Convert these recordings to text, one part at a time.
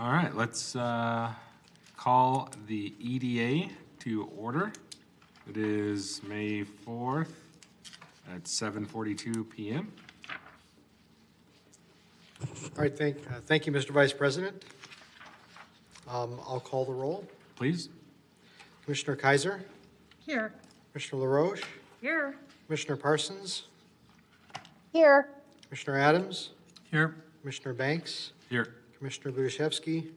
All right, let's call the EDA to order. It is May 4th at 7:42 p.m. All right, thank you, Mr. Vice President. I'll call the roll. Please. Commissioner Kaiser, Here. Commissioner LaRoche, Here. Commissioner Parsons, Here. Commissioner Adams, Here. Commissioner Banks, Here. Commissioner Budiszewski,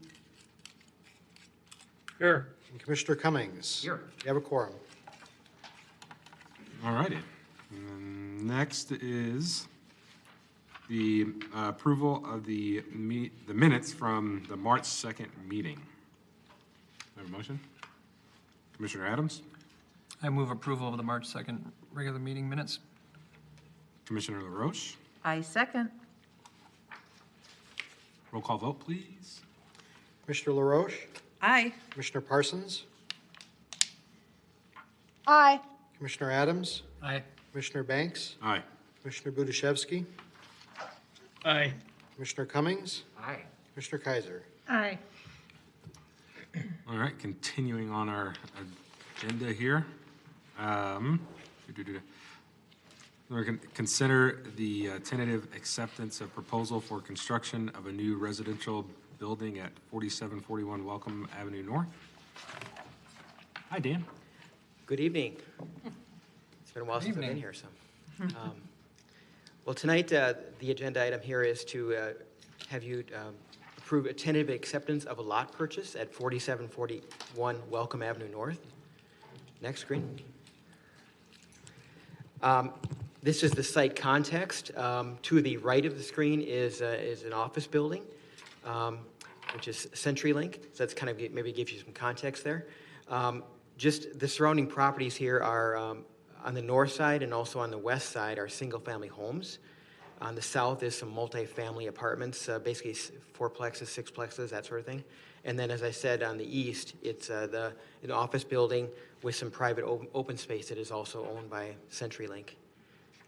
Here. and Commissioner Cummings. Here. You have a quorum. All righty. Next is the approval of the minutes from the March 2nd meeting. Have a motion? Commissioner Adams? I move approval of the March 2nd regular meeting minutes. Commissioner LaRoche? I second. Roll call vote, please. Commissioner LaRoche, Aye. Commissioner Parsons, Aye. Commissioner Adams, Aye. Commissioner Banks, Aye. Commissioner Budiszewski, Aye. Commissioner Cummings, Aye. Commissioner Kaiser. Aye. All right, continuing on our agenda here. We're going to consider the tentative acceptance of proposal for construction of a new residential building at 4741 Welcome Avenue North. Hi, Dan. Good evening. It's been a while since I've been here, so. Well, tonight, the agenda item here is to have you approve a tentative acceptance of a lot purchase at 4741 Welcome Avenue North. Next screen. This is the site context. To the right of the screen is an office building, which is CenturyLink. So that's kind of maybe gives you some context there. Just the surrounding properties here are on the north side and also on the west side are single-family homes. On the south is some multi-family apartments, basically fourplexes, sixplexes, that sort of thing. And then, as I said, on the east, it's an office building with some private open space that is also owned by CenturyLink.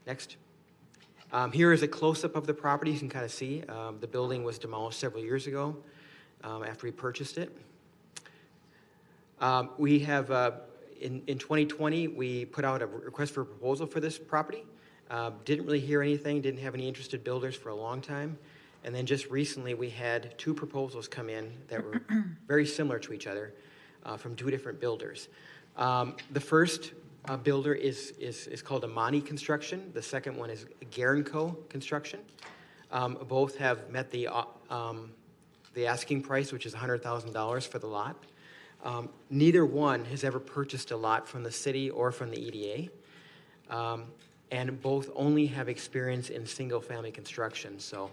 Next. Here is a close-up of the property. You can kind of see the building was demolished several years ago after we purchased it. We have, in 2020, we put out a request for proposal for this property. Didn't really hear anything, didn't have any interested builders for a long time. And then just recently, we had two proposals come in that were very similar to each other from two different builders. The first builder is called Amani Construction. The second one is Garenco Construction. Both have met the asking price, which is $100,000 for the lot. Neither one has ever purchased a lot from the city or from the EDA. And both only have experience in single-family construction. So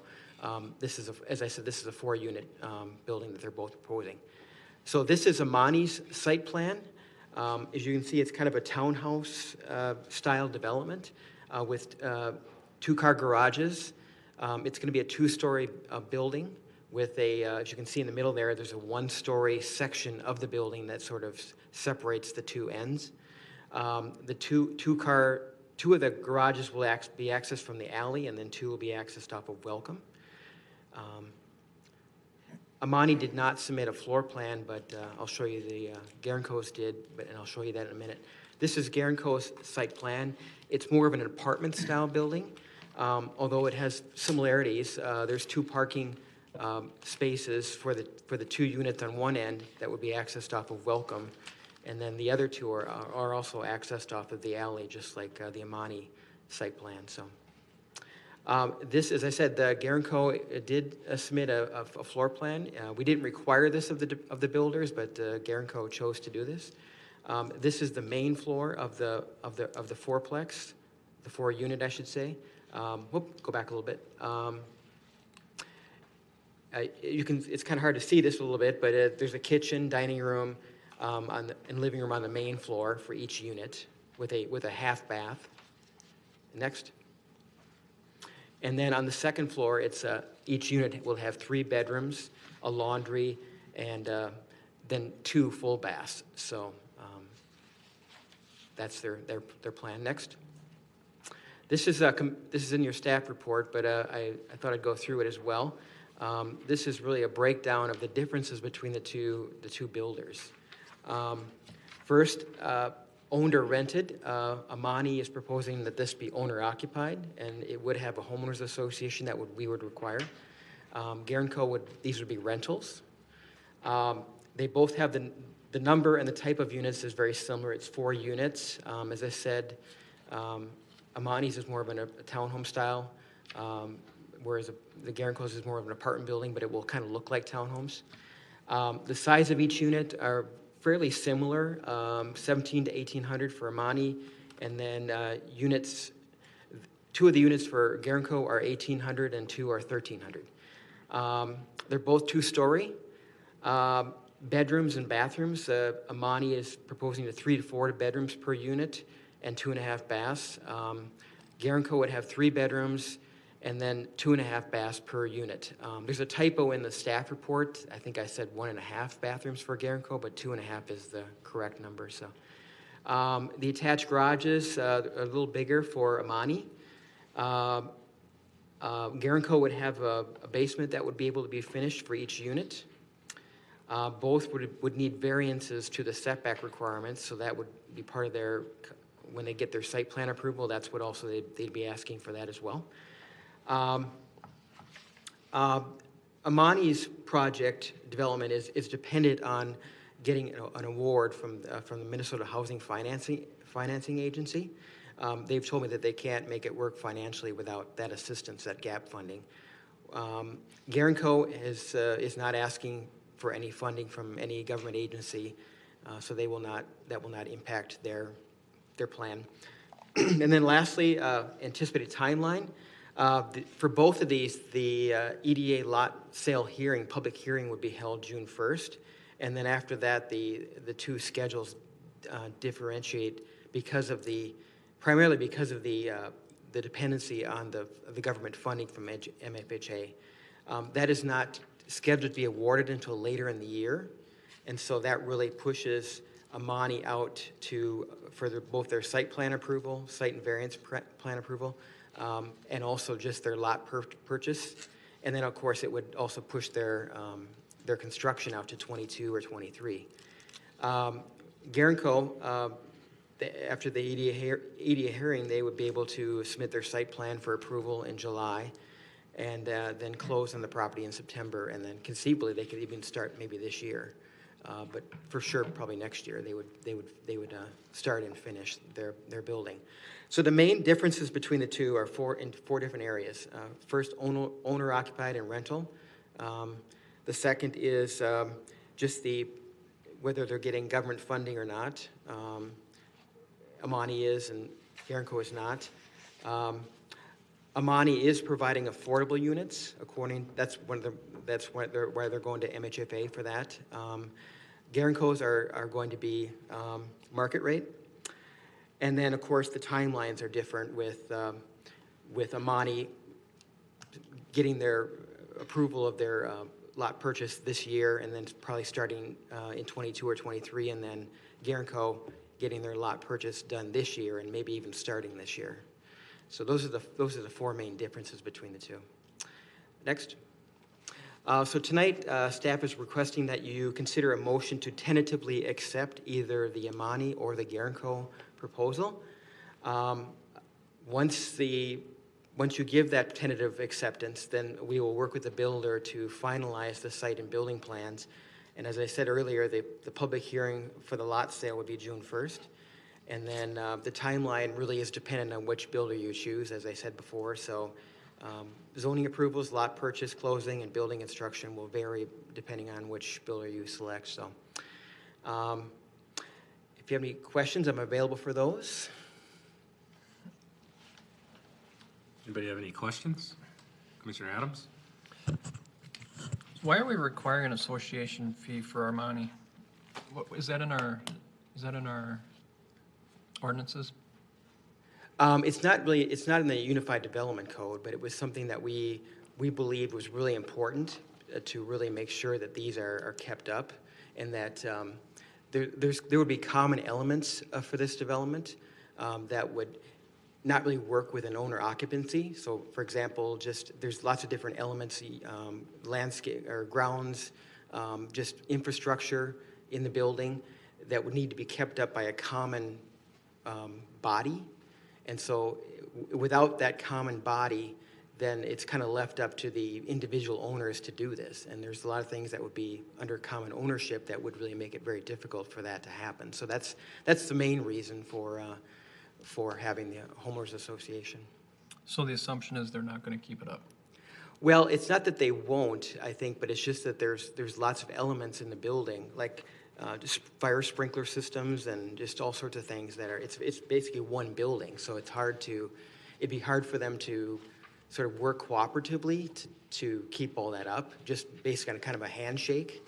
this is, as I said, this is a 4-unit building that they're both proposing. So this is Amani's site plan. As you can see, it's kind of a townhouse style development with 2-car garages. It's going to be a 2-story building with a, as you can see in the middle there, there's a 1-story section of the building that sort of separates the two ends. The two of the garages will be accessed from the alley, and then 2 will be accessed off of Welcome. Amani did not submit a floor plan, but I'll show you the Garenco's did, and I'll show you that in a minute. This is Garenco's site plan. It's more of an apartment-style building, although it has similarities. There's 2 parking spaces for the 2 units on one end that would be accessed off of Welcome, and then the other 2 are also accessed off of the alley, just like the Amani site plan. So. This, as I said, the Garenco did submit a floor plan. We didn't require this of the builders, but Garenco chose to do this. This is the main floor of the fourplex, the 4-unit, I should say. Go back a little bit. It's kind of hard to see this a little bit, but there's a kitchen, dining room, and living room on the main floor for each unit with a half bath. Next. And then on the second floor, it's each unit will have 3 bedrooms, a laundry, and then 2 full baths. So that's their plan. Next. This is in your staff report, but I thought I'd go through it as well. This is really a breakdown of the differences between the two builders. First, owned or rented, Amani is proposing that this be owner occupied, and it would have a homeowners association that we would require. Guerin-Co these would be rentals. They both have the number and the type of units is very similar. It's 4 units. As I said, Amani's is more of a townhome style, whereas the Guerin-Co's is more of an apartment building, but it will kind of look like townhomes. The size of each unit are fairly similar, 17 to 1,800 for Amani, and then units, 2 of the units for Guerin-Co are 1,800 and 2 are 1,300. They're both 2-story. Bedrooms and bathrooms, Amani is proposing 3 to 4 bedrooms per unit and 2.5 baths. Guerin-Co would have 3 bedrooms and then 2.5 baths per unit. There's a typo in the staff report. I think I said 1.5 bathrooms for Guerin-Co, but 2.5 is the correct number. So, the attached garages are a little bigger for Amani. Guerin-Co would have a basement that would be able to be finished for each unit. Both would need variances to the setback requirements, so that would be part of their, when they get their site plan approval, that's what also they'd be asking for that as well. Amani's project development is dependent on getting an award from the Minnesota Housing Financing Agency. They've told me that they can't make it work financially without that assistance, that gap funding. Guerin-Co is not asking for any funding from any government agency, so that will not impact their plan. And then lastly, anticipated timeline. For both of these, the EDA lot sale hearing, public hearing would be held June 1st, and then after that, the 2 schedules differentiate primarily because of the dependency on the government funding from MFHA. That is not scheduled to be awarded until later in the year, and so that really pushes Amani out for both their site plan approval, site and variance plan approval, and also just their lot purchase. And then, of course, it would also push their construction out to 22 or 23. Guerin-Co, after the EDA hearing, they would be able to submit their site plan for approval in July, and then close on the property in September, and then conceivably they could even start maybe this year, but for sure probably next year they would start and finish their building. So the main differences between the two are in four different areas. First, owner occupied and rental. The second is just whether they're getting government funding or not. Amani is and Guerin-Co is not. Amani is providing affordable units. That's why they're going to MHFA for that. Guerin-Co's are going to be market rate, and then of course the timelines are different with Amani getting their approval of their lot purchase this year, and then probably starting in 22 or 23, and then Guerin-Co getting their lot purchase done this year, and maybe even starting this year. So those are the four main differences between the two. Next. So tonight, staff is requesting that you consider a motion to tentatively accept either the Amani or the Guerin-Co proposal. Once you give that tentative acceptance, then we will work with the builder to finalize the site and building plans. And as I said earlier, the public hearing for the lot sale would be June 1st. And then the timeline really is dependent on which builder you choose, as I said before. So zoning approvals, lot purchase, closing, and building construction will vary depending on which builder you select. So if you have any questions, I'm available for those. Anybody have any questions? Commissioner Adams? Why are we requiring an association fee for Armani? Is that in our ordinances? It's not in the Unified Development Code, but it was something that we believed was really important to really make sure that these are kept up, and that there would be common elements for this development that would not really work with an owner occupancy. So for example, there's lots of different elements, landscape or grounds, just infrastructure in the building that would need to be kept up by a common body. And so without that common body, then it's kind of left up to the individual owners to do this. And there's a lot of things that would be under common ownership that would really make it very difficult for that to happen. So that's the main reason for having the homeowners association. So the assumption is they're not going to keep it up. Well, it's not that they won't, I think, but it's just that there's lots of elements in the building, like just fire sprinkler systems and just all sorts of things that are, it's basically one building, so it'd be hard for them to sort of work cooperatively to keep all that up, just based on kind of a handshake.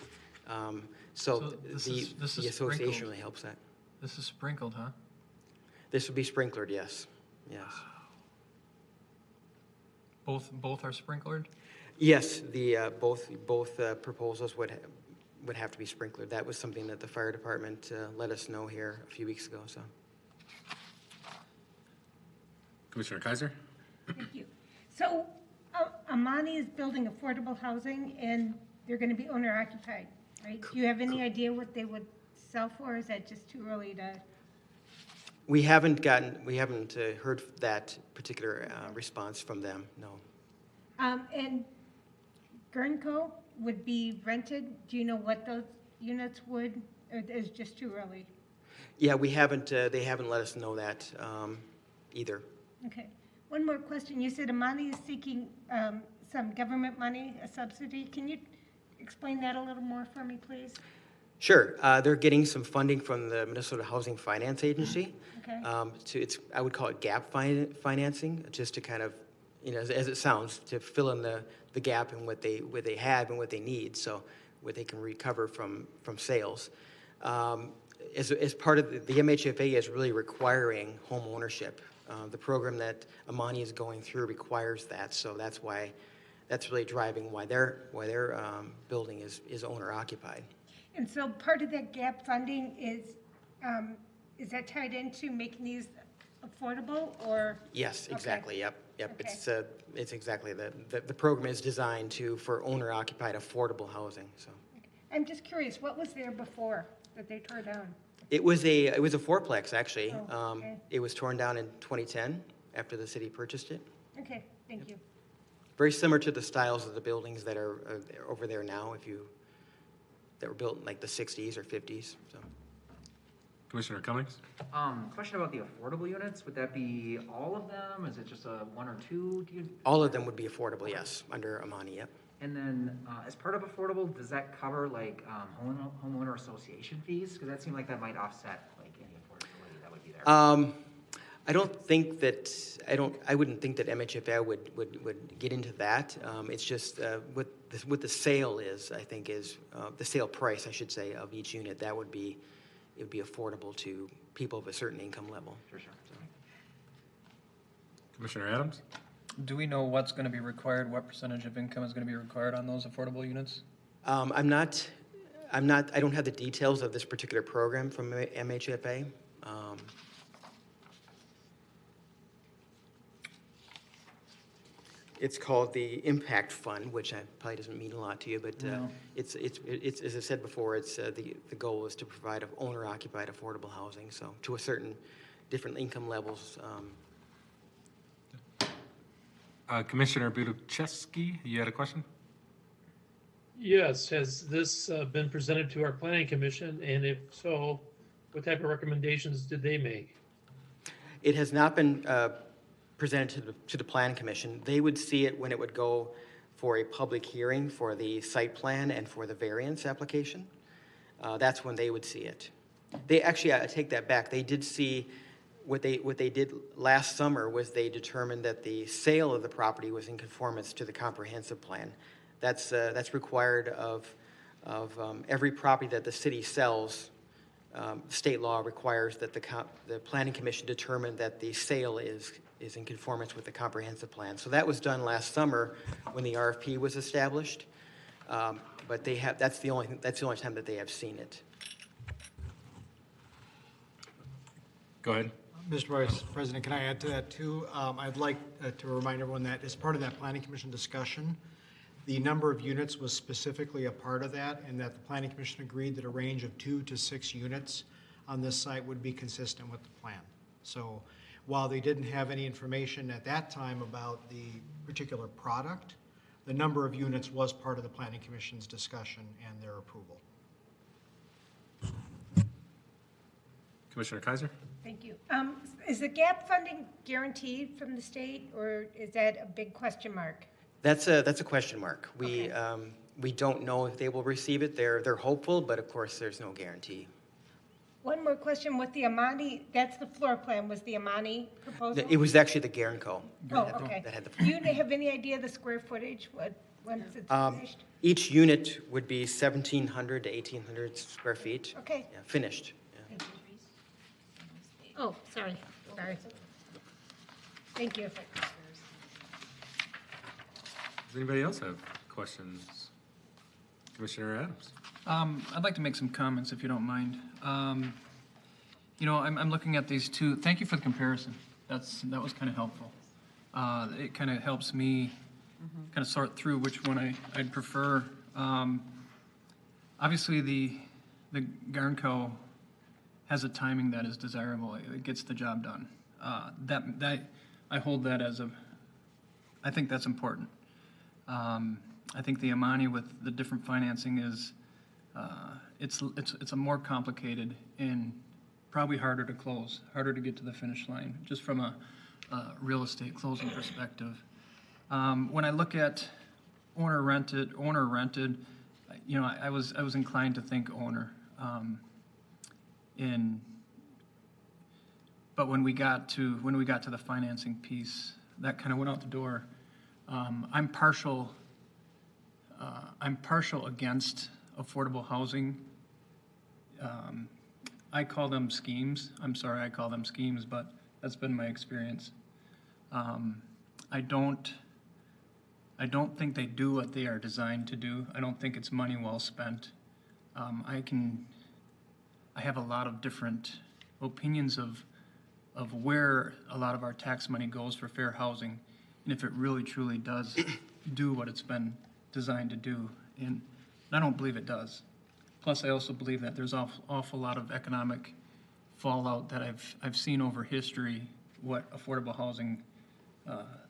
So this the is association sprinkled. really helps that. This is sprinkled, huh? This would be sprinklered, yes, yes. Both are sprinklered? Yes, both proposals would have to be sprinklered. That was something that the fire department let us know here a few weeks ago, so. Commissioner Kaiser? Thank you. So Amani is building affordable housing and they're going to be owner occupied, right? Do you have any idea what they would sell for? Or is that just too early to? We haven't heard that particular response from them, no. And Gernco would be rented. Do you know what those units would, or is it just too early? Yeah, they haven't let us know that either. Okay. One more question. You said Amani is seeking some government money, a subsidy. Can you explain that a little more for me, please? Sure. They're getting some funding from the Minnesota Housing Finance Agency. Okay. I would call it gap financing, just to kind of, as it sounds, to fill in the gap in what they have and what they need, so what they can recover from sales. As part of the MHFA is really requiring home ownership. The program that Amani is going through requires that, so that's really driving why their building is owner occupied. And so part of that gap funding is that tied into making these affordable, or? Yes, exactly. Okay. Yep. Okay. It's exactly the program is designed for owner occupied affordable housing. So I'm just curious, what was there before that they tore down? it was a fourplex actually. Oh, okay. It was torn down in 2010 after the city purchased it. Okay, thank you. Very similar to the styles of the buildings that are over there now, that were built in like the 60s or 50s. So. Commissioner Cummings? Question about the affordable units. Would that be all of them? Is it just a one or two? All of them would be affordable, yes, under Amani, yep. And then, as part of affordable, does that cover like homeowner association fees? Because that seemed like that might offset like any affordability that would be there. I wouldn't think that MHFA would get into that. It's just what the sale is, I think, is the sale price, I should say, of each unit. It would be affordable to people of a certain income level. Sure. Commissioner Adams? Do we know what's going to be required? What percentage of income is going to be required on those affordable units? I don't have the details of this particular program from MHFA. It's called the Impact Fund, which probably doesn't mean a lot to you, but No. it's as I said before, it's the goal is to provide owner-occupied affordable housing, so to a certain different income levels. Commissioner Buduchewski, you had a question? Yes, has this been presented to our planning commission, and if so, what type of recommendations did they make? It has not been presented to the Plan Commission. They would see it when it would go for a public hearing for the site plan and for the variance application. That's when they would see it. They actually, I take that back. They did see what they did last summer was they determined that the sale of the property was in conformance to the comprehensive plan. That's required of every property that the city sells. State law requires that the Planning Commission determine that the sale is in conformance with the comprehensive plan. So that was done last summer when the RFP was established. But that's the only time that they have seen it. Go ahead. Mr. Vice President, can I add to that too? I'd like to remind everyone that as part of that Planning Commission discussion, the number of units was specifically a part of that, and that the Planning Commission agreed that a range of 2 to 6 units on this site would be consistent with the plan. So while they didn't have any information at that time about the particular product, the number of units was part of the Planning Commission's discussion and their approval. Commissioner Kaiser? Thank you. Is the gap funding guaranteed from the state, or is that a big question mark? That's a question mark. We don't know if they will receive it. They're hopeful, but of course, there's no guarantee. One more question with the Amani, that's the floor plan, was the Amani proposal? It was actually the Guerin-Co. Oh, okay. that had the- Do you have any idea the square footage, once it's finished? Each unit would be 1,700 to 1,800 square feet. Okay. Yeah, finished. Yeah. Oh, sorry. Thank you. Does anybody else have questions? Commissioner Adams? I'd like to make some comments, if you don't mind. You know, I'm looking at these two. Thank you for the comparison. That was kind of helpful. It kind of helps me kind of sort through which one I'd prefer. Obviously, the Guerin-Co has a timing that is desirable. It gets the job done. That I hold that as I think that's important. I think the Amani with the different financing is, it's a more complicated and probably harder to close, harder to get to the finish line, just from a real estate closing perspective. When I look at owner rented, you know, I was inclined to think owner. But when we got to the financing piece, that kind of went out the door. I'm partial against affordable housing. I call them schemes. I'm sorry I call them schemes, but that's been my experience. I don't think they do what they are designed to do. I don't think it's money well spent. I have a lot of different opinions of where a lot of our tax money goes for fair housing, and if it really truly does do what it's been designed to do. And I don't believe it does. Plus, I also believe that there's an awful lot of economic fallout that I've seen over history, what affordable housing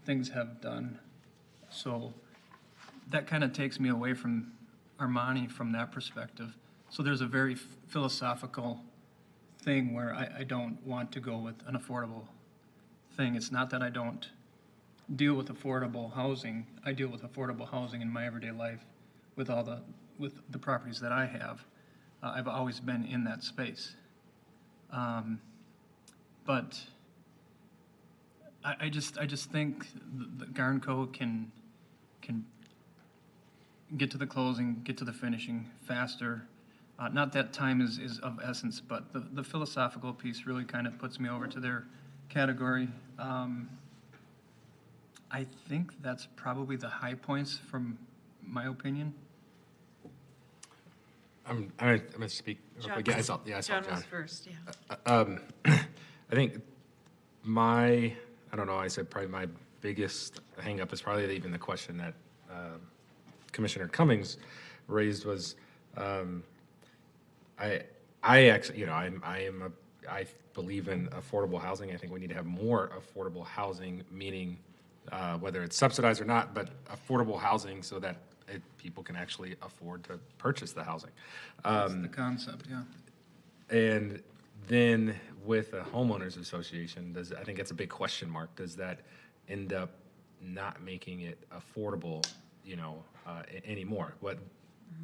things have done. So that kind of takes me away from Armani from that perspective. So there's a very philosophical thing where I don't want to go with an affordable thing. It's not that I don't deal with affordable housing. I deal with affordable housing in my everyday life with the properties that I have. I've always been in that space. But I just think the Guerin-Co can get to the closing, get to the finishing faster. Not that time is of essence, but the philosophical piece really kind of puts me over to their category. I think that's probably the high points from my opinion. I'm going to speak. John I saw John. was first, yeah. I think I don't know, I said probably my biggest hang up is probably even the question that Commissioner Cummings raised was, I actually, you know, I believe in affordable housing. I think we need to have more affordable housing, meaning whether it's subsidized or not, but affordable housing so that people can actually afford to purchase the housing. That's the concept, yeah. And then with a homeowners association, I think it's a big question mark. Does that end up not making it affordable, you know, anymore?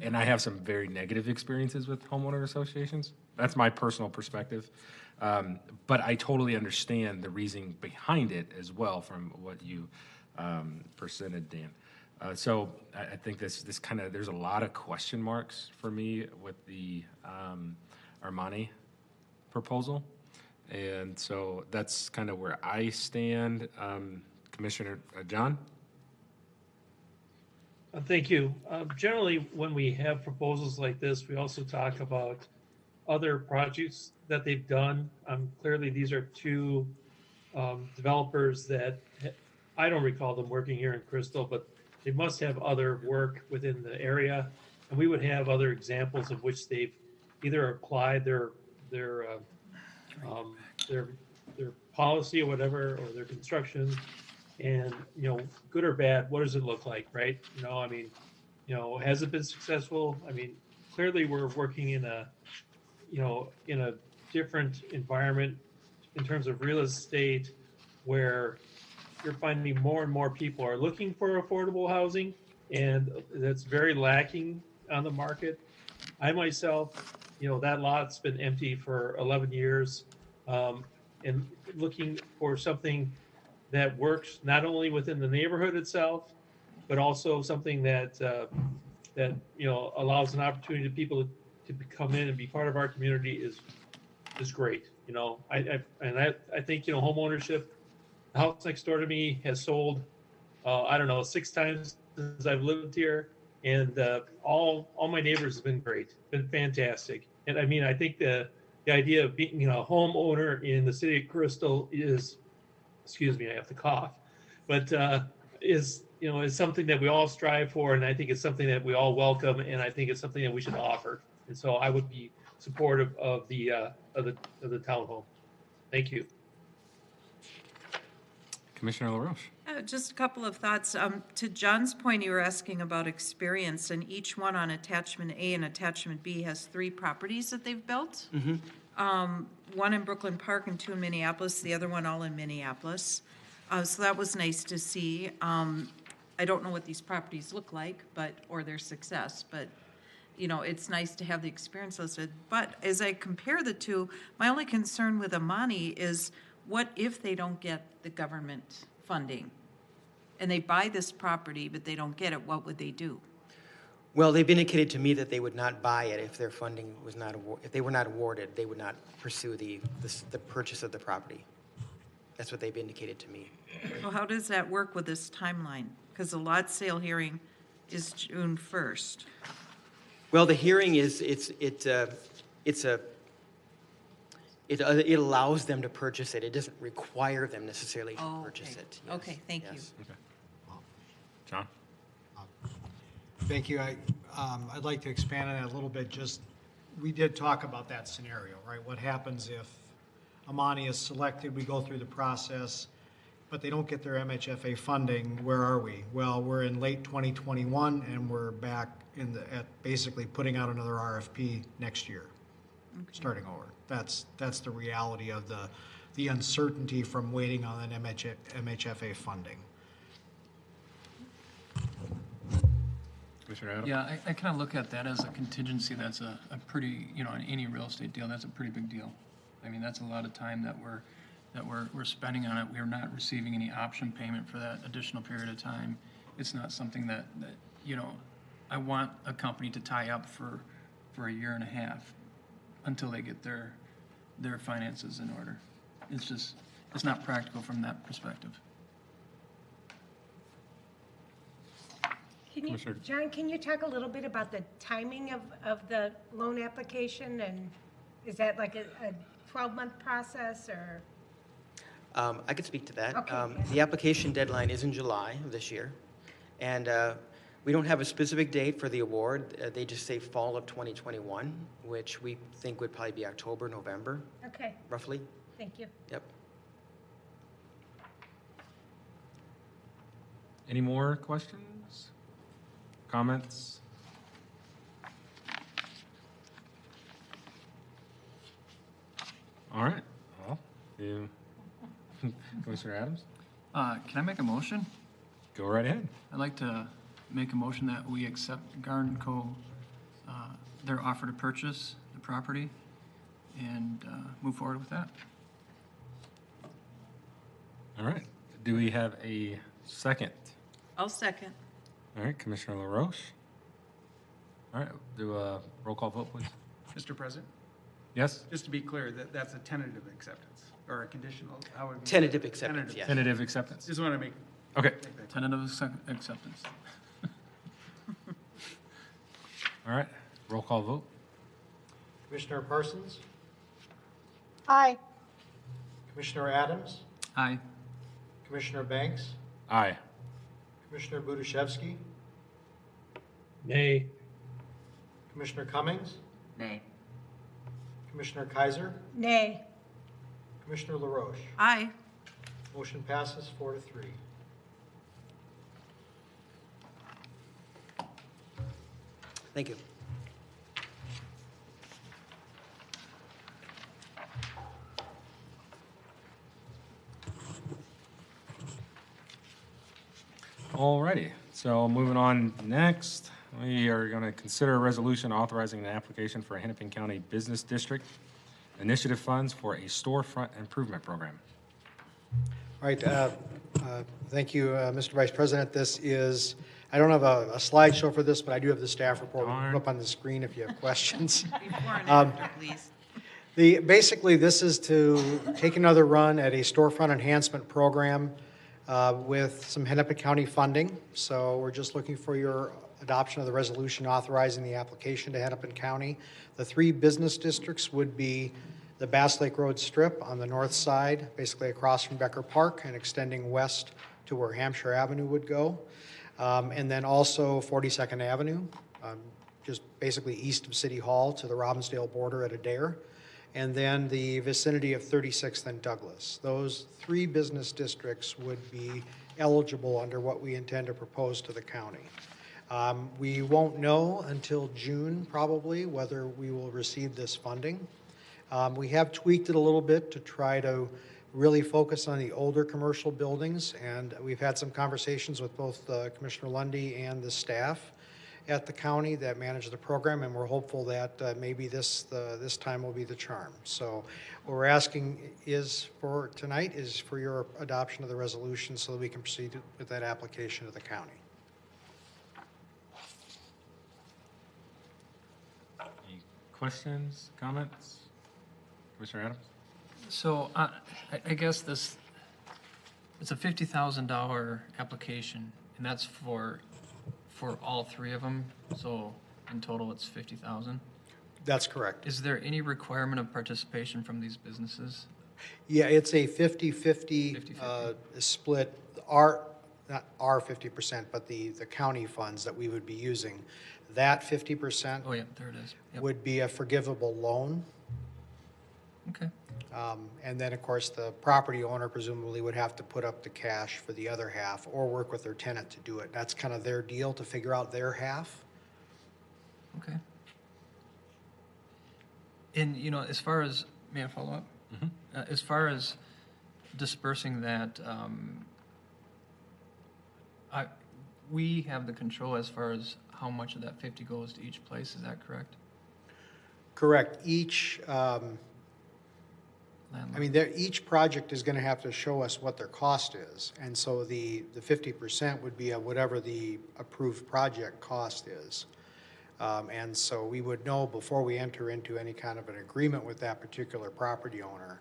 And I have some very negative experiences with homeowner associations. That's my personal perspective. But I totally understand the reasoning behind it as well from what you presented, Dan. So I think this kind of, there's a lot of question marks for me with the Armani proposal. And so that's kind of where I stand. Commissioner John? Thank you. Generally, when we have proposals like this, we also talk about other projects that they've done. Clearly, these are two developers that I don't recall them working here in Crystal, but they must have other work within the area. And we would have other examples of which they've either applied their um, their their policy or whatever, or their construction, and good or bad, what does it look like, right? I mean, has it been successful? I mean, clearly we're working in a in a different environment in terms of real estate, where you're finding more and more people are looking for affordable housing, and that's very lacking on the market. I myself, that lot's been empty for 11 years, and looking for something that works not only within the neighborhood itself, but also something that allows an opportunity to people to come in and be part of our community is great. I think home ownership. The house next door to me has sold, I don't know, 6 times since I've lived here, and all my neighbors have been great, been fantastic. And I mean, I think the idea of being a homeowner in the city of Crystal is, excuse me, I have to cough, but is something that we all strive for, and I think it's something that we all welcome, and I think it's something that we should offer. And so I would be supportive of the townhome. Thank you. Commissioner LaRoche. Just a couple of thoughts. To John's point, you were asking about experience, and each one on attachment A and attachment B has 3 properties that they've built. One in Brooklyn Park and 2 in Minneapolis, the other one all in Minneapolis. So that was nice to see. I don't know what these properties look like, or their success, but it's nice to have the experience listed. But as I compare the two, my only concern with Amani is, what if they don't get the government funding? And they buy this property, but they don't get it, what would they do? Well, they've indicated to me that they would not buy it if their funding was not if they were not awarded. They would not pursue the purchase of the property. That's what they've indicated to me. So how does that work with this timeline? Because the lot sale hearing is June 1st. Well, the hearing is it allows them to purchase it. It doesn't require them necessarily to Oh, purchase okay. it. Yes, Okay, thank you. yes. Okay. John? Thank you. I'd like to expand on that a little bit. We did talk about that scenario, right? What happens if Amani is selected, we go through the process, but they don't get their MHFA funding? Where are we? Well, we're in late 2021, and we're back at basically putting out another RFP next year, starting over. That's the reality of the uncertainty from waiting on an MHFA funding. Commissioner Adams? Yeah, I kind of look at that as a contingency. That's a pretty, in any real estate deal, that's a pretty big deal. I mean, that's a lot of time that we're spending on it. We are not receiving any option payment for that additional period of time. It's not something that I want a company to tie up for a year and a half until they get their finances in order. It's not practical from that perspective. John, can you talk a little bit about the timing of the loan application? And is that like a 12-month process, or? I could speak to that. Okay. The application deadline is in July of this year, and we don't have a specific date for the award. They just say fall of 2021, which we think would probably be October, November, Okay, roughly. thank you. Yep. Any more questions? Comments? All right. Well, Commissioner Adams, Can I make a motion? go right ahead. I'd like to make a motion that we accept Garden Co., their offer to purchase the property, and move forward with that. All right. Do we have a second? I'll second. All right, Commissioner LaRoche. All right, do a roll call vote, please. Mr. President, Yes? just to be clear, that's a tentative acceptance or a conditional, how would we? Tentative acceptance, Tentative. yes. Tentative acceptance. Just want to make Okay. that. Tentative acceptance. All right, roll call vote. Commissioner Parsons? Aye. Commissioner Adams? Aye. Commissioner Banks? Aye. Commissioner Buduszewski? Nay. Commissioner Cummings? Nay. Commissioner Kaiser? Nay. Commissioner LaRoche? Aye. Motion passes 4-3. Thank you. Alrighty, so moving on next, we are going to consider a resolution authorizing an application for a Hennepin County Business District initiative funds for a storefront improvement program. All right, thank you, Mr. Vice President. This is, I don't have a slideshow for this, but I do have the staff report. We can Darn. put up on the screen if you have questions. Before and after, please. Basically, this is to take another run at a storefront enhancement program with some Hennepin County funding. So we're just looking for your adoption of the resolution authorizing the application to Hennepin County. The 3 business districts would be the Bass Lake Road Strip on the north side, basically across from Becker Park and extending west to where Hampshire Avenue would go. And then also 42nd Avenue, just basically east of City Hall to the Robbinsdale border at Adair. And then the vicinity of 36th and Douglas. Those 3 business districts would be eligible under what we intend to propose to the county. We won't know until June probably whether we will receive this funding. We have tweaked it a little bit to try to really focus on the older commercial buildings, and we've had some conversations with both Commissioner Lundy and the staff at the county that manage the program, and we're hopeful that maybe this time will be the charm. So what we're asking for tonight is for your adoption of the resolution so that we can proceed with that application to the county. Any questions, comments? Commissioner Adams? So I guess it's a $50,000 application, and that's for all 3 of them. So in total, it's 50,000. That's correct. Is there any requirement of participation from these businesses? Yeah, it's a 50-50 split. Not our 50%, but the county funds that we would be using. That 50% Oh yeah, there it is. Yep. would be a forgivable loan. Okay. And then, of course, the property owner presumably would have to put up the cash for the other half or work with their tenant to do it. That's kind of their deal to figure out their half. Okay. And, as far as, may I follow up? As far as dispersing that, we have the control as far as how much of that 50 goes to each place, is that correct? Correct. Each, Landlord? each project is going to have to show us what their cost is. And so the 50% would be whatever the approved project cost is. And so we would know before we enter into any kind of an agreement with that particular property owner,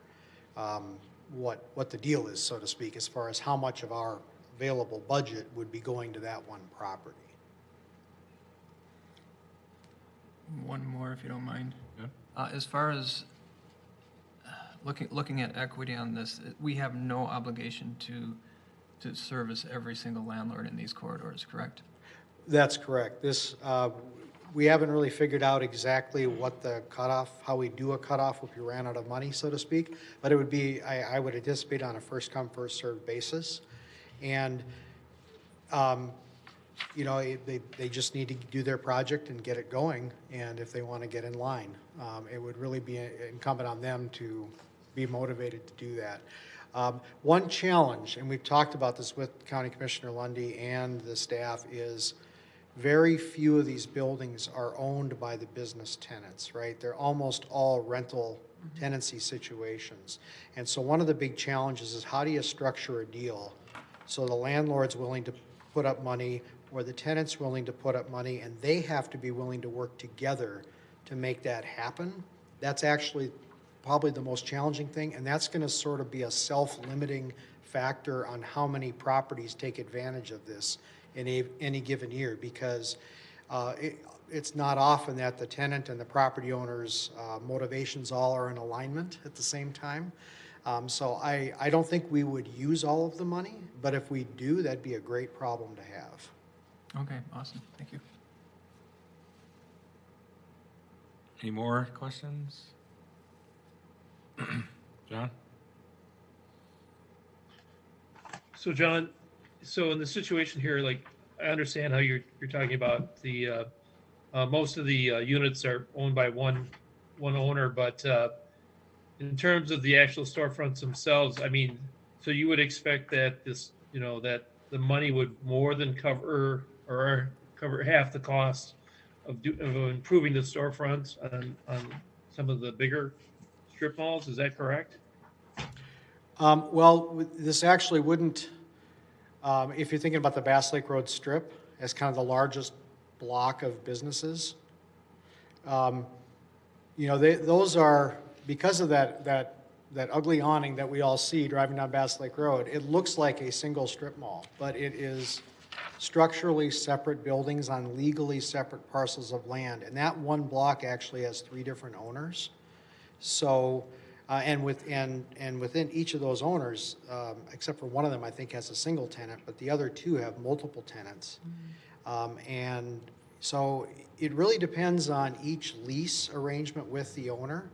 what the deal is, so to speak, as far as how much of our available budget would be going to that one property. One more, if you don't mind. Yeah. As far as looking at equity on this, we have no obligation to service every single landlord in these corridors, correct? That's correct. We haven't really figured out exactly what the cutoff, how we do a cutoff if we ran out of money, so to speak. But it would be, I would anticipate on a first come, first served basis. And, they just need to do their project and get it going. And if they want to get in line, it would really be incumbent on them to be motivated to do that. One challenge, and we've talked about this with County Commissioner Lundy and the staff, is very few of these buildings are owned by the business tenants, right? They're almost all rental tenancy situations. And so one of the big challenges is how do you structure a deal so the landlord's willing to put up money or the tenant's willing to put up money and they have to be willing to work together to make that happen. That's actually probably the most challenging thing, and that's going to sort of be a self-limiting factor on how many properties take advantage of this in any given year, because it's not often that the tenant and the property owner's motivations all are in alignment at the same time. So I don't think we would use all of the money, but if we do, that'd be a great problem to have. Okay, awesome, thank you. Any more questions? John? So John, so in the situation here, like, I understand how you're talking about the, most of the units are owned by one owner, but in terms of the actual storefronts themselves, I mean, so you would expect that this, that the money would more than cover or cover half the cost of improving the storefronts on some of the bigger strip malls, is that correct? Well, this actually wouldn't, if you're thinking about the Bass Lake Road Strip as kind of the largest block of businesses, those are, because of that ugly awning that we all see driving down Bass Lake Road, it looks like a single strip mall, but it is structurally separate buildings on legally separate parcels of land. And that one block actually has 3 different owners. So, and within each of those owners, except for one of them, I think has a single tenant, but the other 2 have multiple tenants. And so it really depends on each lease arrangement with the owner,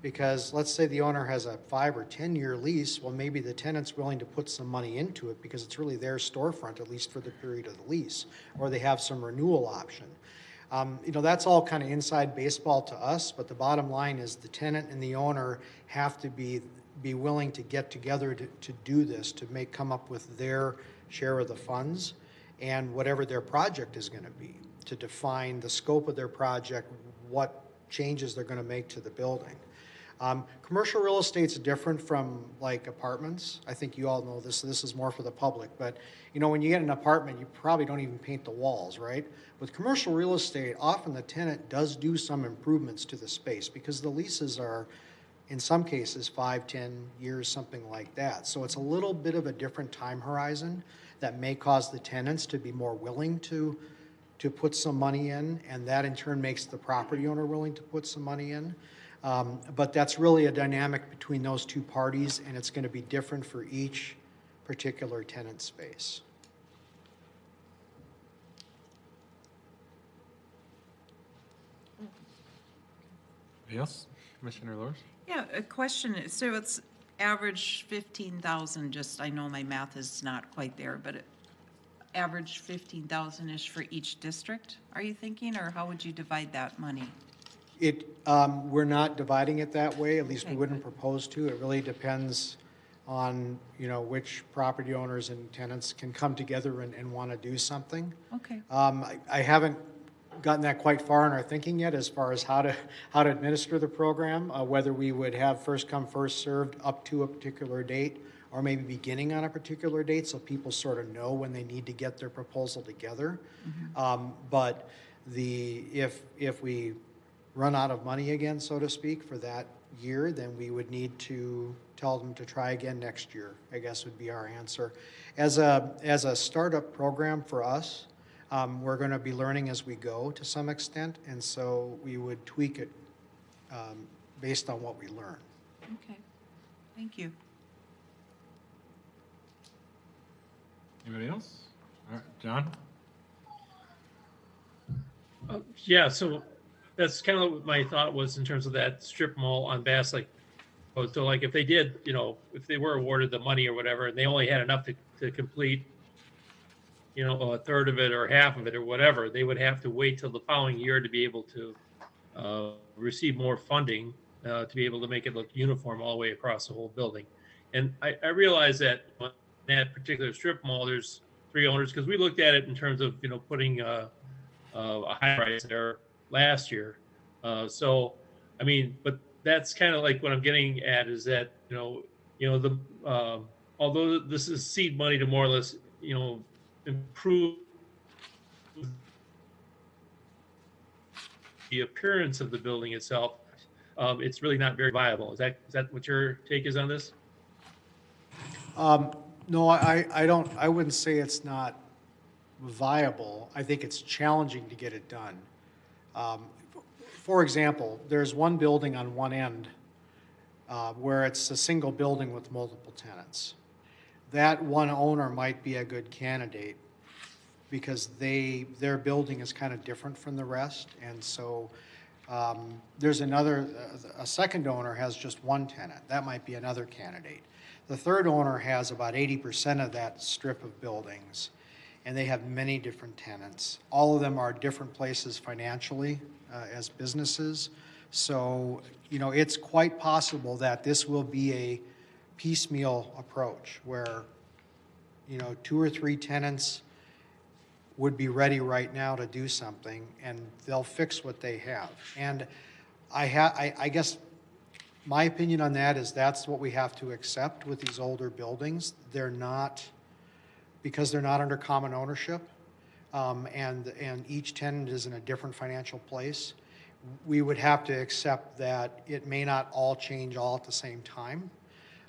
because let's say the owner has a 5 or 10-year lease, well, maybe the tenant's willing to put some money into it because it's really their storefront, at least for the period of the lease, or they have some renewal option. That's all kind of inside baseball to us, but the bottom line is the tenant and the owner have to be willing to get together to do this, to come up with their share of the funds and whatever their project is going to be, to define the scope of their project, what changes they're going to make to the building. Commercial real estate's different from like apartments. I think you all know this. This is more for the public, but when you get an apartment, you probably don't even paint the walls, right? With commercial real estate, often the tenant does do some improvements to the space because the leases are, in some cases, 5, 10 years, something like that. So it's a little bit of a different time horizon that may cause the tenants to be more willing to put some money in, and that in turn makes the property owner willing to put some money in. But that's really a dynamic between those 2 parties, and it's going to be different for each particular tenant space. Anybody else? Commissioner Lors? Yeah, a question. So it's average 15,000, just, I know my math is not quite there, but average 15,000-ish for each district, are you thinking, or how would you divide that money? We're not dividing it that way, at least we Okay, wouldn't good. propose to. It really depends on, which property owners and tenants can come together and want to do something. Okay. I haven't gotten that quite far in our thinking yet as far as how to administer the program, whether we would have first come, first served up to a particular date, or maybe beginning on a particular date so people sort of know when they need to get their proposal together. But if we run out of money again, so to speak, for that year, then we would need to tell them to try again next year, I guess would be our answer. As a startup program for us, we're going to be learning as we go to some extent, and so we would tweak it based on what we learn. Okay. Thank you. Anybody else? All right, John? Yeah, so that's kind of what my thought was in terms of that strip mall on Bass Lake. So like if they did, if they were awarded the money or whatever, and they only had enough to complete, a third of it or half of it or whatever, they would have to wait till the following year to be able to receive more funding to be able to make it look uniform all the way across the whole building. And I realize that on that particular strip mall, there's 3 owners, because we looked at it in terms of, putting a high rise there last year. So, I mean, but that's kind of like what I'm getting at is that, although this is seed money to more or less, improve the appearance of the building itself, it's really not very viable. Is that what your take is on this? No, I wouldn't say it's not viable. I think it's challenging to get it done. For example, there's one building on one end where it's a single building with multiple tenants. That one owner might be a good candidate because their building is kind of different from the rest. And so there's a second owner has just one tenant. That might be another candidate. The third owner has about 80% of that strip of buildings, and they have many different tenants. All of them are different places financially as businesses. So, it's quite possible that this will be a piecemeal approach where, 2 or 3 tenants would be ready right now to do something, and they'll fix what they have. And I guess my opinion on that is that's what we have to accept with these older buildings. Because they're not under common ownership, and each tenant is in a different financial place, we would have to accept that it may not all change all at the same time.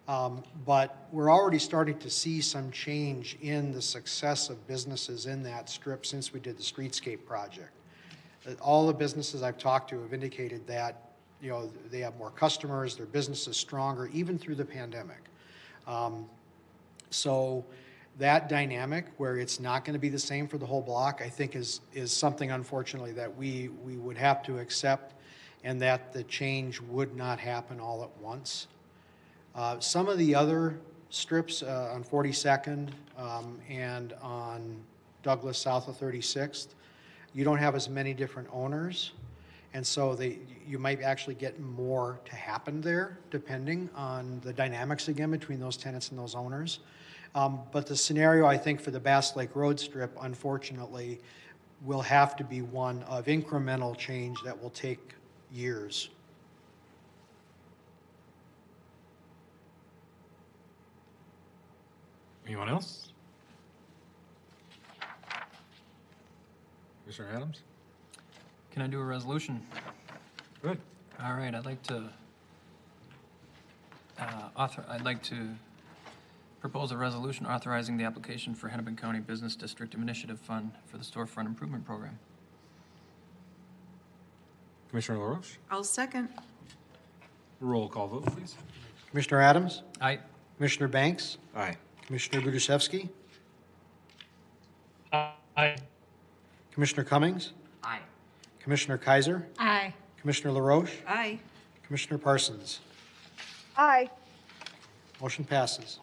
But we're already starting to see some change in the success of businesses in that strip since we did the streetscape project. All the businesses I've talked to have indicated that, they have more customers, their business is stronger, even through the pandemic. So that dynamic where it's not going to be the same for the whole block, I think is something, unfortunately, that we would have to accept, and that the change would not happen all at once. Some of the other strips on 42nd and on Douglas south of 36th, you don't have as many different owners, and so you might actually get more to happen there, depending on the dynamics again between those tenants and those owners. But the scenario, I think, for the Bass Lake Road strip, unfortunately, will have to be one of incremental change that will take years. Anyone else? Commissioner Adams? Can I do a resolution? Good. All right, I'd like to propose a resolution authorizing the application for Hennepin County Business District Initiative Fund for the Storefront Improvement Program. Commissioner LaRoche? I'll second. Roll call vote, please. Commissioner Adams? Aye. Commissioner Banks? Aye. Commissioner Buduszewski? Aye. Commissioner Cummings? Aye. Commissioner Kaiser? Aye. Commissioner LaRoche? Aye. Commissioner Parsons? Aye. Motion passes.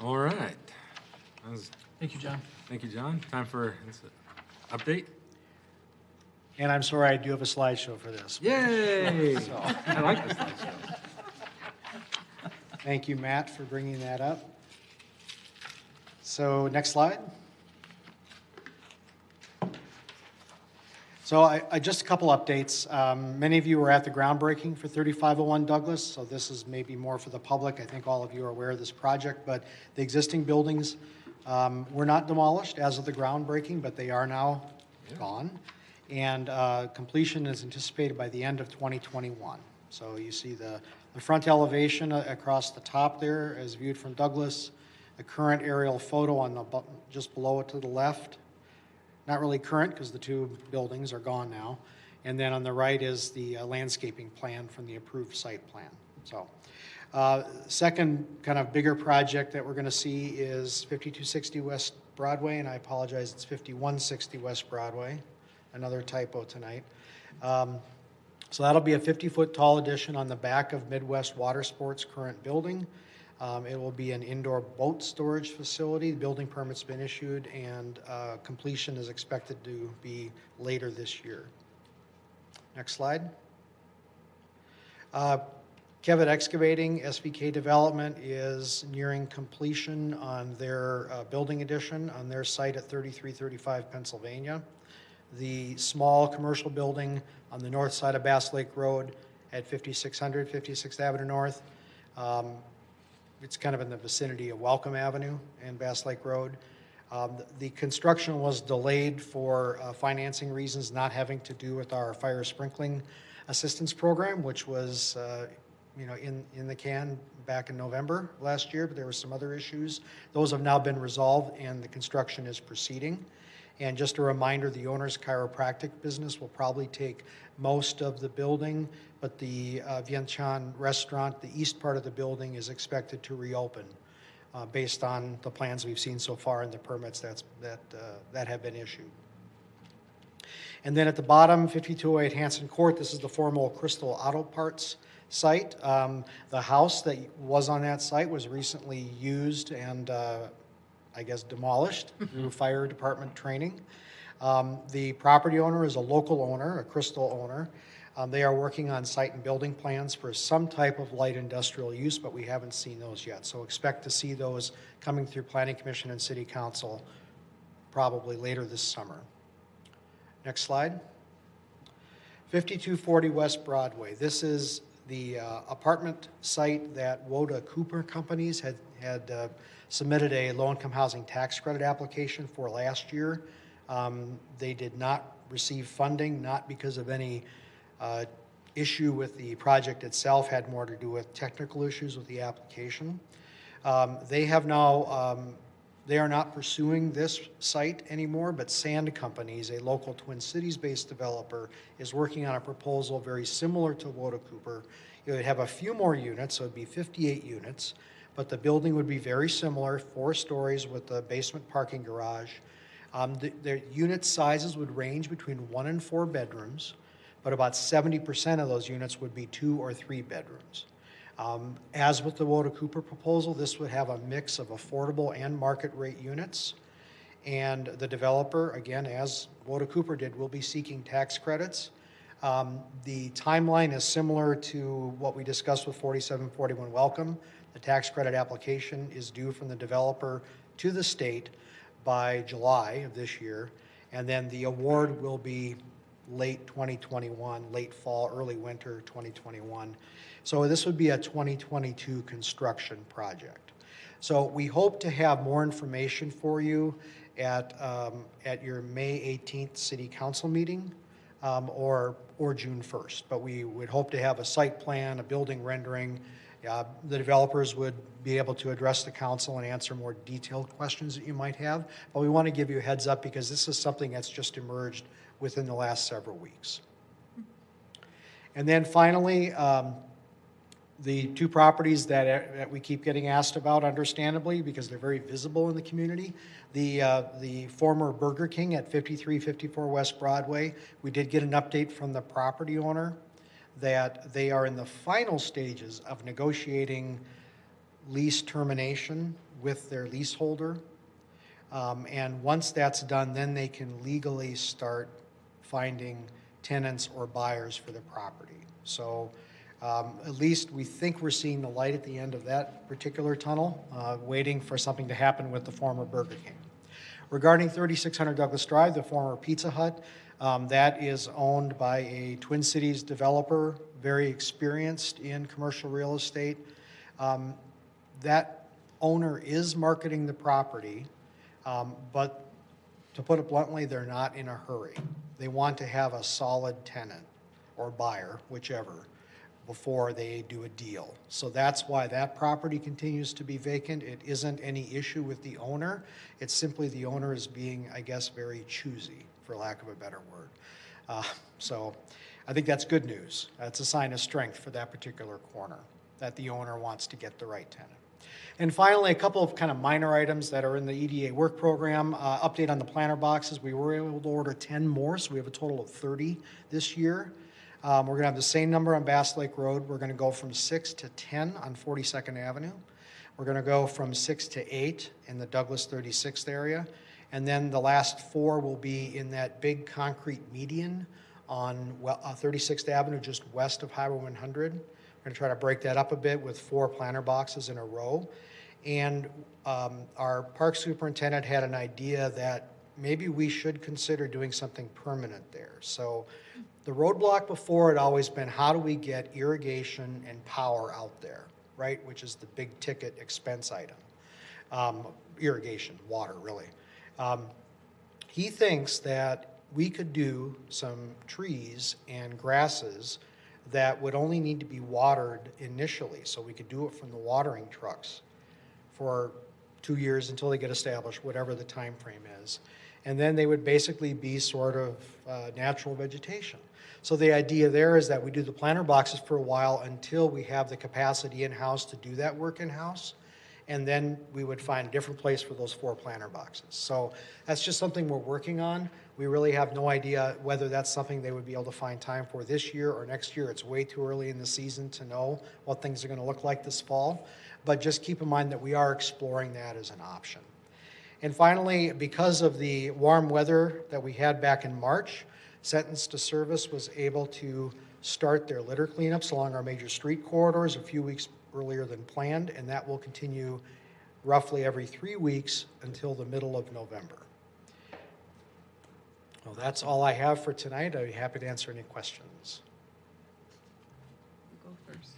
All right. Thank you, John. Thank you, John. Time for update. And I'm sorry, I do have a slideshow for this. Yay! I like this slideshow. Thank you, Matt, for bringing that up. So next slide. So I just a couple updates. Many of you were at the groundbreaking for 3501 Douglas, so this is maybe more for the public. I think all of you are aware of this project, but the existing buildings were not demolished as of the groundbreaking, but they are now gone. And completion is anticipated by the end of 2021. So you see the front elevation across the top there as viewed from Douglas, the current aerial photo on the just below it to the left. Not really current because the two buildings are gone now. And then on the right is the landscaping plan from the approved site plan. So second kind of bigger project that we're going to see is 5260 West Broadway, and I apologize, it's 5160 West Broadway. Another typo tonight. So that'll be a 50-foot tall addition on the back of Midwest Water Sports' current building. It will be an indoor boat storage facility. The building permit's been issued, and completion is expected to be later this year. Next slide. Kevitt Excavating, SVK Development, is nearing completion on their building addition on their site at 3335 Pennsylvania. The small commercial building on the north side of Bass Lake Road at 5600 56th Avenue North. It's kind of in the vicinity of Welcome Avenue and Bass Lake Road. The construction was delayed for financing reasons, not having to do with our fire sprinkling assistance program, which was in the can back in November last year, but there were some other issues. Those have now been resolved, and the construction is proceeding. And just a reminder, the owner's chiropractic business will probably take most of the building, but the Vientiane restaurant, the east part of the building, is expected to reopen based on the plans we've seen so far and the permits that have been issued. And then at the bottom, 5208 Hanson Court, this is the former Crystal Auto Parts site. The house that was on that site was recently used and I guess demolished through fire department training. The property owner is a local owner, a Crystal owner. They are working on site and building plans for some type of light industrial use, but we haven't seen those yet. So expect to see those coming through Planning Commission and City Council probably later this summer. Next slide. 5240 West Broadway. This is the apartment site that Woda Cooper Companies had submitted a low-income housing tax credit application for last year. They did not receive funding, not because of any issue with the project itself, had more to do with technical issues with the application. They have now, they are not pursuing this site anymore, but Sand Companies, a local Twin Cities-based developer, is working on a proposal very similar to Woda Cooper. It would have a few more units, so it would be 58 units, but the building would be very similar, 4 stories with a basement parking garage. The unit sizes would range between 1 and 4 bedrooms, but about 70% of those units would be 2 or 3 bedrooms. As with the Woda Cooper proposal, this would have a mix of affordable and market rate units. And the developer, again, as Woda Cooper did, will be seeking tax credits. The timeline is similar to what we discussed with 4741 Welcome. The tax credit application is due from the developer to the state by July of this year, and then the award will be late 2021, late fall, early winter 2021. So this would be a 2022 construction project. So we hope to have more information for you at your May 18th City Council meeting or June 1st. But we would hope to have a site plan, a building rendering. The developers would be able to address the council and answer more detailed questions that you might have. But we want to give you a heads up because this is something that's just emerged within the last several weeks. And then finally, the 2 properties that we keep getting asked about, understandably, because they're very visible in the community. The former Burger King at 5354 West Broadway, we did get an update from the property owner that they are in the final stages of negotiating lease termination with their leaseholder. And once that's done, then they can legally start finding tenants or buyers for the property. So at least we think we're seeing the light at the end of that particular tunnel, waiting for something to happen with the former Burger King. Regarding 3600 Douglas Drive, the former Pizza Hut, that is owned by a Twin Cities developer, very experienced in commercial real estate. That owner is marketing the property, but to put it bluntly, they're not in a hurry. They want to have a solid tenant or buyer, whichever, before they do a deal. So that's why that property continues to be vacant. It isn't any issue with the owner. It's simply the owner is being, I guess, very choosy, for lack of a better word. So I think that's good news. That's a sign of strength for that particular corner, that the owner wants to get the right tenant. And finally, a couple of kind of minor items that are in the EDA work program. Update on the planter boxes. We were able to order 10 more, so we have a total of 30 this year. We're going to have the same number on Bass Lake Road. We're going to go from 6 to 10 on 42nd Avenue. We're going to go from 6 to 8 in the Douglas 36th area. And then the last 4 will be in that big concrete median on 36th Avenue, just west of Highway 100. We're going to try to break that up a bit with 4 planter boxes in a row. And our park superintendent had an idea that maybe we should consider doing something permanent there. So the roadblock before had always been, how do we get irrigation and power out there, right? Which is the big ticket expense item. Irrigation, water, really. He thinks that we could do some trees and grasses that would only need to be watered initially. So we could do it from the watering trucks for 2 years until they get established, whatever the time frame is. And then they would basically be sort of natural vegetation. So the idea there is that we do the planter boxes for a while until we have the capacity in-house to do that work in-house. And then we would find a different place for those 4 planter boxes. So that's just something we're working on. We really have no idea whether that's something they would be able to find time for this year or next year. It's way too early in the season to know what things are going to look like this fall. But just keep in mind that we are exploring that as an option. And finally, because of the warm weather that we had back in March, Sentenced to Service was able to start their litter cleanups along our major street corridors a few weeks earlier than planned, and that will continue roughly every 3 weeks until the middle of November. Well, that's all I have for tonight. I'd be happy to answer any questions. Go first.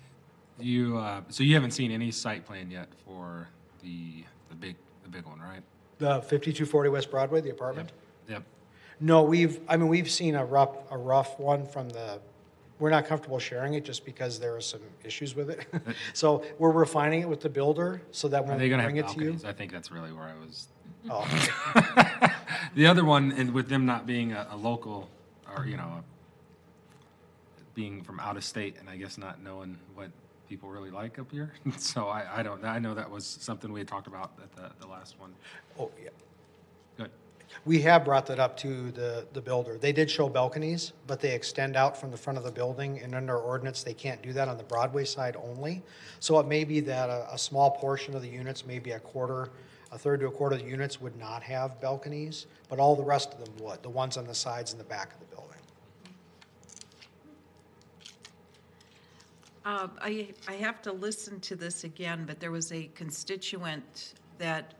So you haven't seen any site plan yet for the big one, right? The 5240 West Broadway, the apartment? Yep. No, we've seen a rough one from we're not comfortable sharing it just because there are some issues with it. So we're refining it with the builder so that Are when they we going to bring have it to you. balconies? I think that's really where I was. Oh, The other one, and with them not being a local, or, being from out of state, and I guess not knowing what people really like up here. So I don't, I know that was something we had talked about at the last one. oh, yeah. Good. We have brought that up to the builder. They did show balconies, but they extend out from the front of the building, and under ordinance, they can't do that on the Broadway side only. So it may be that a small portion of the units, maybe a third to a quarter of the units would not have balconies, but all the rest of them would, the ones on the sides and the back of the building. I have to listen to this again, but there was a constituent that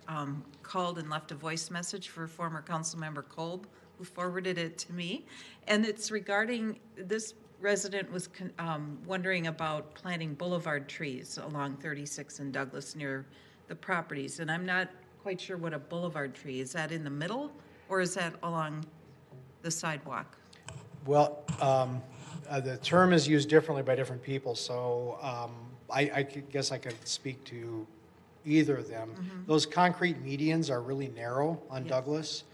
called and left a voice message for former Councilmember Kolb, who forwarded it to me. And it's regarding, this resident was wondering about planting boulevard trees along 36 and Douglas near the properties. And I'm not quite sure what a boulevard tree, is that in the middle or is that along the sidewalk? Well, the term is used differently by different people, so guess I could speak to either of them. Those concrete medians are really narrow on Yes. Douglas,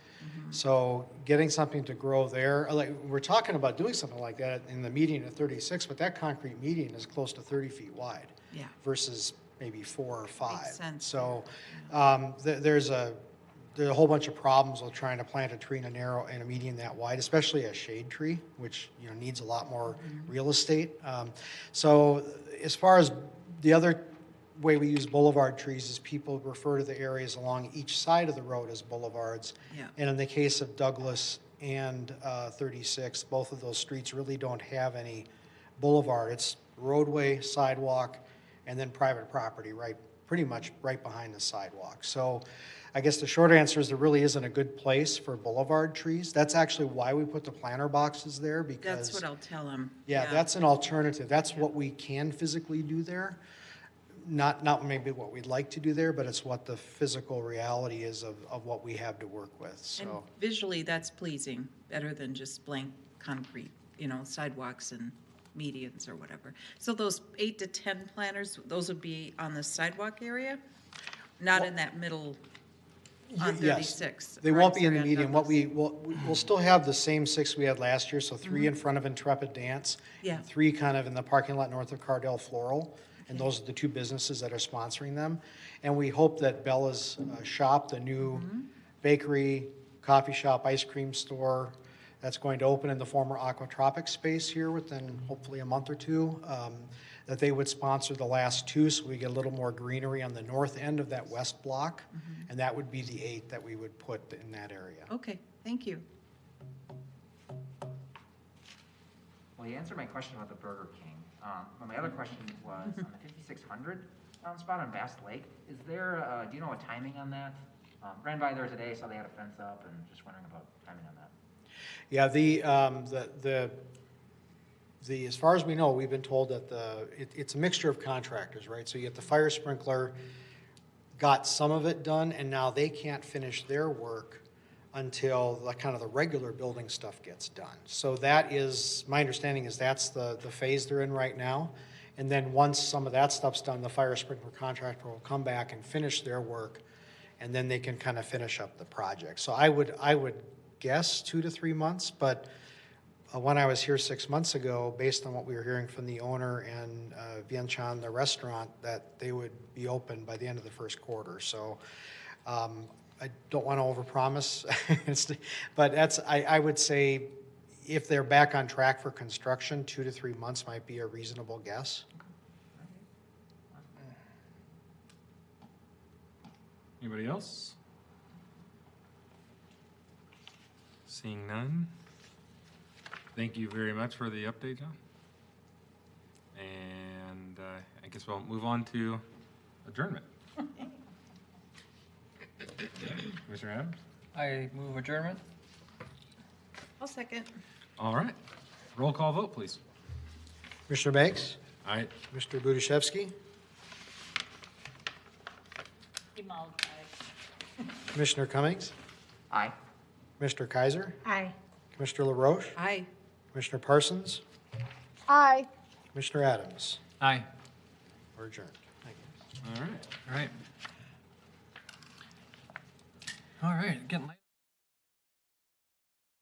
so getting something to grow there, like we're talking about doing something like that in the median at 36, but that concrete median is close to 30 feet wide. Yeah. Versus maybe 4 or 5. Makes sense. So there's a whole bunch of problems with trying to plant a tree in a median that wide, especially a shade tree, which needs a lot more real estate. So as far as the other way we use boulevard trees is people refer to the areas along each side of the road as boulevards. Yeah. And in the case of Douglas and 36, both of those streets really don't have any boulevard. It's roadway, sidewalk, and then private property, right, pretty much right behind the sidewalk. So I guess the short answer is there really isn't a good place for boulevard trees. That's actually why we put the planter boxes there, because That's what I'll tell him. yeah, that's an alternative. That's what we can physically do there. Not maybe what we'd like to do there, but it's what the physical reality is of what we have to work with, And so. visually, that's pleasing, better than just blank concrete, sidewalks and medians or whatever. So those 8 to 10 planters, those would be on the sidewalk area? Not in that middle on Yes. 36? They or won't I'm be in the sorry, on median. What Douglas. we'll still have the same 6 we had last year, so 3 in front of Intrepid Dance. Yeah. And 3 kind of in the parking lot north of Cardell Floral, and those are the 2 businesses that are sponsoring them. And we hope that Bella's Shop, the new bakery, coffee shop, ice cream store, that's going to open in the former Aquatropic space here within hopefully a month or 2, that they would sponsor the last 2, so we get a little more greenery on the north end of that west block, and that would be the 8 that we would put in that area. Okay, thank you. Well, you answered my question about the Burger King. My other question was on the 5600 spot on Bass Lake. Is there, do you know a timing on that? Ran by there today, saw they had a fence up, and just wondering about timing on that. Yeah, the as far as we know, we've been told that it's a mixture of contractors, right? So you get the fire sprinkler, got some of it done, and now they can't finish their work until the regular building stuff gets done. So that is, my understanding is that's the phase they're in right now. And then once some of that stuff's done, the fire sprinkler contractor will come back and finish their work. and then they can kind of finish up the project. So I would guess 2 to 3 months, but when I was here 6 months ago, based on what we were hearing from the owner and Vientiane, the restaurant, that they would be open by the end of the first quarter. So I don't want to overpromise, but I would say if they're back on track for construction, 2 to 3 months might be a reasonable guess. Anybody else? Seeing none. Thank you very much for the update, John. And I guess we'll move on to adjournment. Commissioner Adams? I move adjournment. I'll second. All right. Roll call vote, please. Commissioner Banks? Aye. Mr. Budiszewski? Commissioner Cummings? Aye. Mr. Kaiser? Aye. Commissioner LaRoche? Aye. Commissioner Parsons? Aye. Commissioner Adams? Aye. We're adjourned. Thank you. All right. All right. All right, getting late.